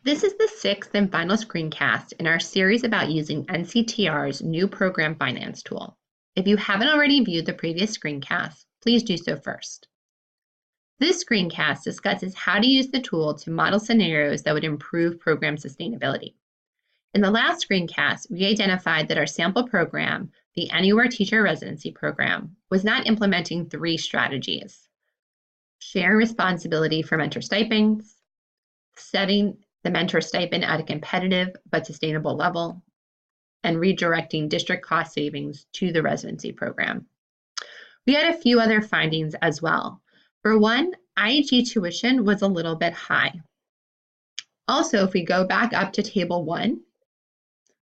This is the sixth and final screencast in our series about using NCTR's new program finance tool. If you haven't already viewed the previous screencast, please do so first. This screencast discusses how to use the tool to model scenarios that would improve program sustainability. In the last screencast, we identified that our sample program, the Anywhere Teacher Residency Program, was not implementing three strategies: share responsibility for mentor stipends, setting the mentor stipend at a competitive but sustainable level, and redirecting district cost savings to the residency program. We had a few other findings as well. For one, IHE tuition was a little bit high. Also, if we go back up to table 1,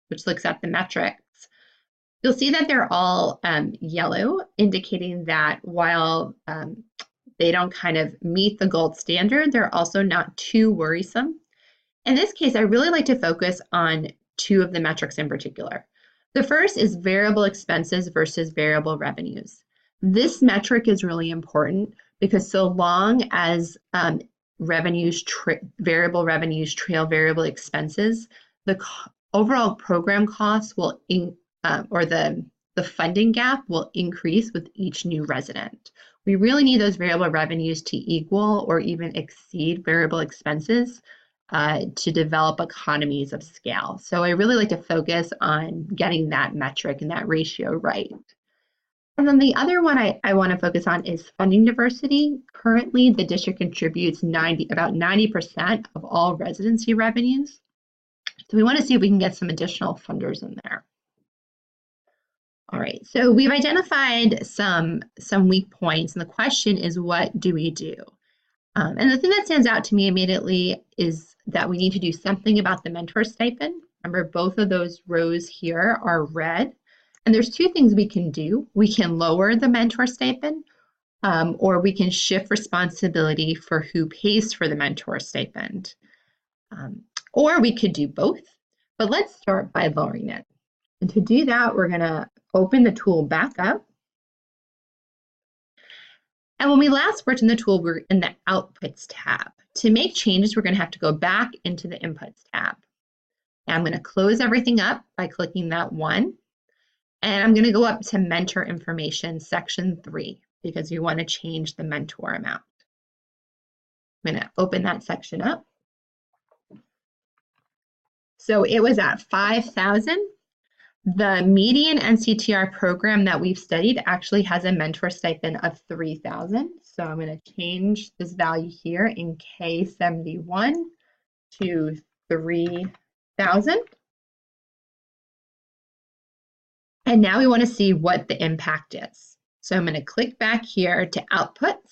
which looks at the metrics, you'll see that they're all yellow, indicating that while they don't kind of meet the gold standard, they're also not too worrisome. In this case, I really like to focus on two of the metrics in particular. The first is variable expenses versus variable revenues. This metric is really important because so long as variable revenues trail variable expenses, the overall program costs will, or the funding gap will increase with each new resident. We really need those variable revenues to equal or even exceed variable expenses to develop economies of scale. So I really like to focus on getting that metric and that ratio right. And then the other one I want to focus on is funding diversity. Currently, the district contributes about 90% of all residency revenues. So we want to see if we can get some additional funders in there. All right, so we've identified some weak points, and the question is, what do we do? And the thing that stands out to me immediately is that we need to do something about the mentor stipend. Remember, both of those rows here are red. And there's two things we can do. We can lower the mentor stipend, or we can shift responsibility for who pays for the mentor stipend. Or we could do both, but let's start by lowering it. And to do that, we're gonna open the tool back up. And when we last worked in the tool, we were in the Outputs tab. To make changes, we're going to have to go back into the Inputs tab. And I'm going to close everything up by clicking that 1. And I'm going to go up to Mentor Information, Section 3, because we want to change the mentor amount. I'm going to open that section up. So it was at 5,000. The median NCTR program that we've studied actually has a mentor stipend of 3,000. So I'm going to change this value here in K71 to 3,000. And now we want to see what the impact is. So I'm going to click back here to Outputs,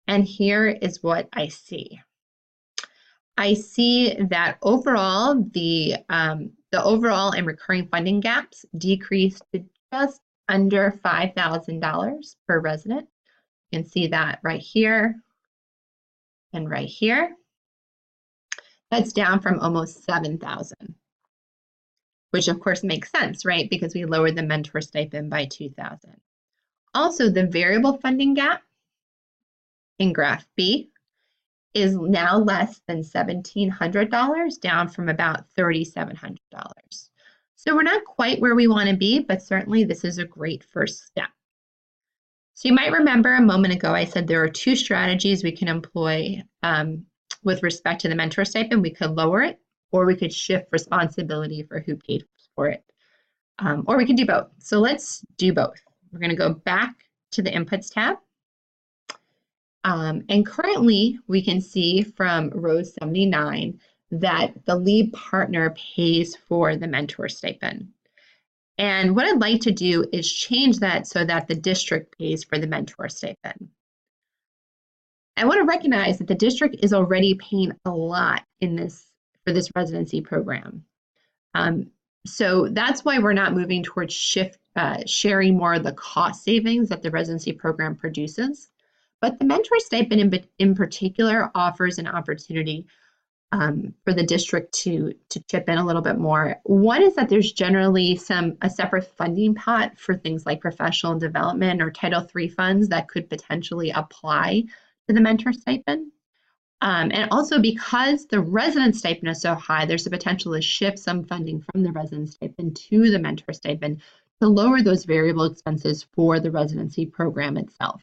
and here is what I see. I see that overall the overall and recurring funding gaps decreased to just under $5,000 per resident. You can see that right here and right here. That's down from almost 7,000, which of course makes sense, right? Because we lowered the mentor stipend by 2,000. Also, the variable funding gap in graph B is now less than $1,700, down from about $3,700. So we're not quite where we want to be, but certainly this is a great first step. So you might remember a moment ago I said there are two strategies we can employ with respect to the mentor stipend. We could lower it, or we could shift responsibility for who paid for it, or we could do both. So let's do both. We're going to go back to the Inputs tab. And currently, we can see from row 79 that the lead partner pays for the mentor stipend. And what I'd like to do is change that so that the district pays for the mentor stipend. I want to recognize that the district is already paying a lot for this residency program. So that's why we're not moving towards sharing more of the cost savings that the residency program produces. But the mentor stipend in particular offers an opportunity for the district to chip in a little bit more. One is that there's generally a separate funding pot for things like professional development or Title III funds that could potentially apply to the mentor stipend. And also because the resident stipend is so high, there's a potential to shift some funding from the resident stipend to the mentor stipend to lower those variable expenses for the residency program itself.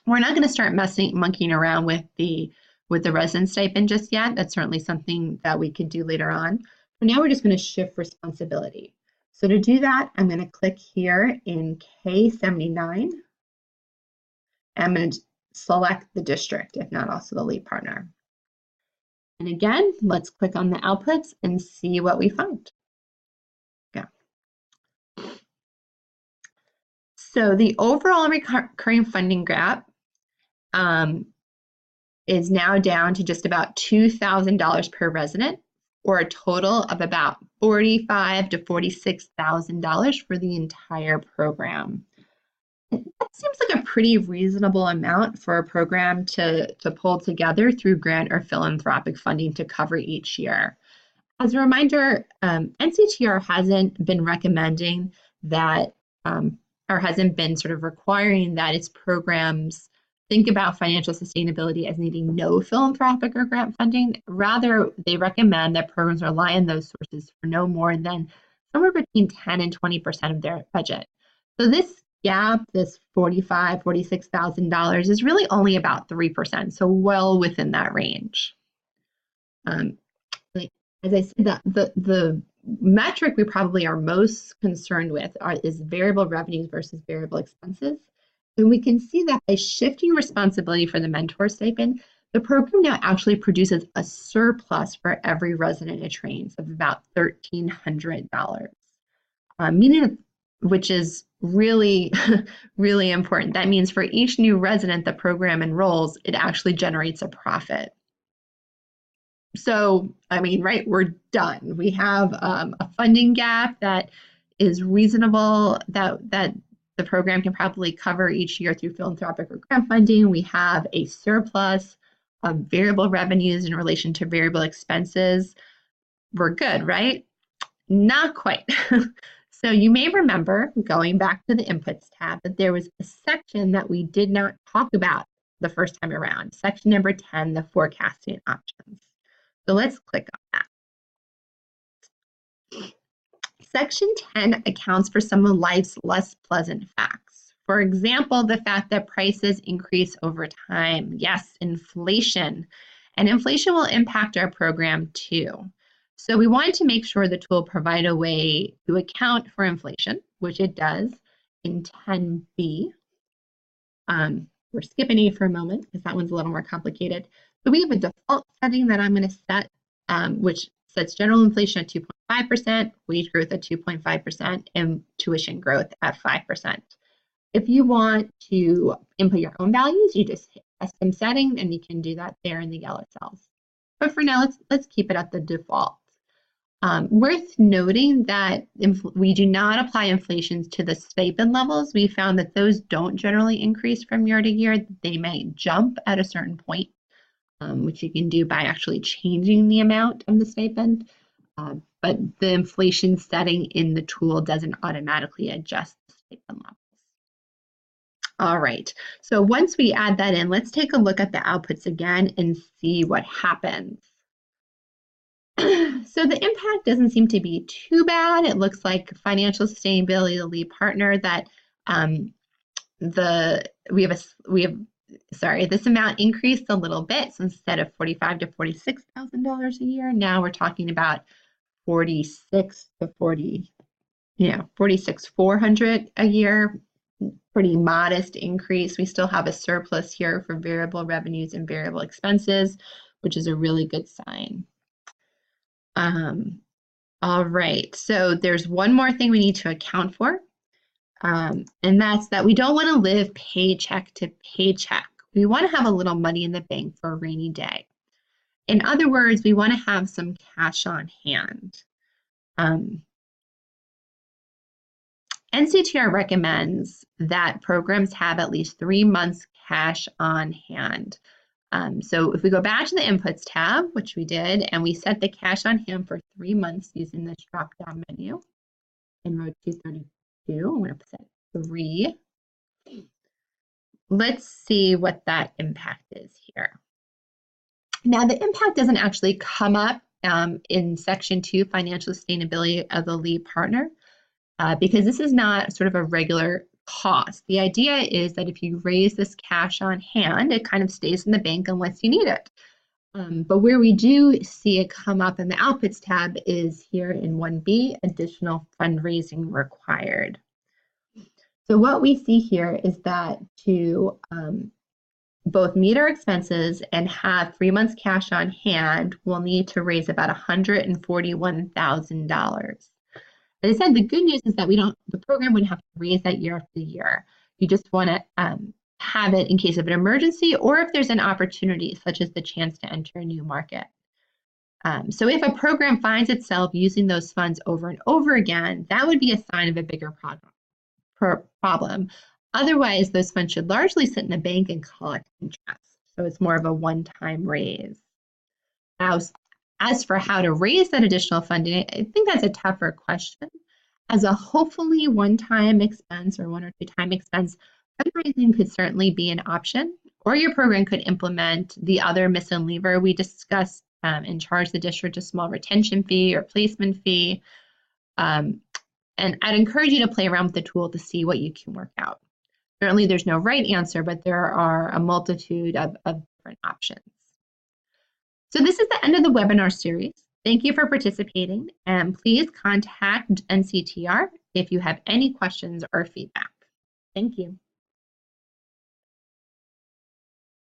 We're not going to start monkeying around with the resident stipend just yet. That's certainly something that we could do later on. For now, we're just going to shift responsibility. So to do that, I'm going to click here in K79. I'm going to select the district, if not also the lead partner. And again, let's click on the outputs and see what we find. Yeah. So the overall recurring funding gap is now down to just about $2,000 per resident, or a total of about $45,000 to $46,000 for the entire program. That seems like a pretty reasonable amount for a program to pull together through grant or philanthropic funding to cover each year. As a reminder, NCTR hasn't been recommending that, or hasn't been sort of requiring that its programs think about financial sustainability as needing no philanthropic or grant funding. Rather, they recommend that programs rely on those sources for no more than somewhere between 10 and 20% of their budget. So this gap, this $45,000, $46,000, is really only about 3%, so well within that range. As I said, the metric we probably are most concerned with is variable revenues versus variable expenses. And we can see that by shifting responsibility for the mentor stipend, the program now actually produces a surplus for every resident it trains of about $1,300, meaning, which is really, really important. That means for each new resident the program enrolls, it actually generates a profit. So, I mean, right, we're done. We have a funding gap that is reasonable, that the program can probably cover each year through philanthropic or grant funding. We have a surplus of variable revenues in relation to variable expenses. We're good, right? Not quite. So you may remember, going back to the inputs tab, that there was a section that we did not talk about the first time around, section number 10, the forecasting options. So let's click on that. Section 10 accounts for some of life's less pleasant facts. For example, the fact that prices increase over time. Yes, inflation. And inflation will impact our program too. So we wanted to make sure the tool provided a way to account for inflation, which it does in 10B. We're skipping A for a moment because that one's a little more complicated. So we have a default setting that I'm going to set, which sets general inflation at 2.5%, wage growth at 2.5%, and tuition growth at 5%. If you want to input your own values, you just hit custom setting, and you can do that there in the yellow cells. But for now, let's keep it at the default. Worth noting that we do not apply inflation to the stipend levels. We found that those don't generally increase from year to year. They may jump at a certain point, which you can do by actually changing the amount of the stipend. But the inflation setting in the tool doesn't automatically adjust the stipend levels. All right, so once we add that in, let's take a look at the outputs again and see what happens. So the impact doesn't seem to be too bad. It looks like financial sustainability, the lead partner, that this amount increased a little bit. So instead of $45,000 to $46,000 a year, now we're talking about $46,400 a year. Pretty modest increase. We still have a surplus here for variable revenues and variable expenses, which is a really good sign. All right, so there's one more thing we need to account for, and that's that we don't want to live paycheck to paycheck. We want to have a little money in the bank for a rainy day. In other words, we want to have some cash on hand. NCTR recommends that programs have at least 3 months cash on hand. So if we go back to the inputs tab, which we did, and we set the cash on hand for 3 months using this drop-down menu in row 232, I'm going to set 3. Let's see what that impact is here. Now, the impact doesn't actually come up in Section 2, Financial Sustainability of the Lead Partner, because this is not sort of a regular cost. The idea is that if you raise this cash on hand, it kind of stays in the bank unless you need it. But where we do see it come up in the Outputs tab is here in 1B, additional fundraising required. So what we see here is that to both meet our expenses and have 3 months cash on hand, we'll need to raise about $141,000. As I said, the good news is that the program wouldn't have to raise that year after year. You just want to have it in case of an emergency or if there's an opportunity, such as the chance to enter a new market. So if a program finds itself using those funds over and over again, that would be a sign of a bigger problem. Otherwise, those funds should largely sit in the bank and collect interest. So it's more of a one-time raise. Now, as for how to raise that additional funding, I think that's a tougher question. As a hopefully one-time expense or 1 or 2 time expense, fundraising could certainly be an option, or your program could implement the other miss and lever we discussed and charge the district a small retention fee or placement fee. And I'd encourage you to play around with the tool to see what you can work out. Certainly there's no right answer, but there are a multitude of different options. So this is the end of the webinar series. Thank you for participating, and please contact NCTR if you have any questions or feedback. Thank you.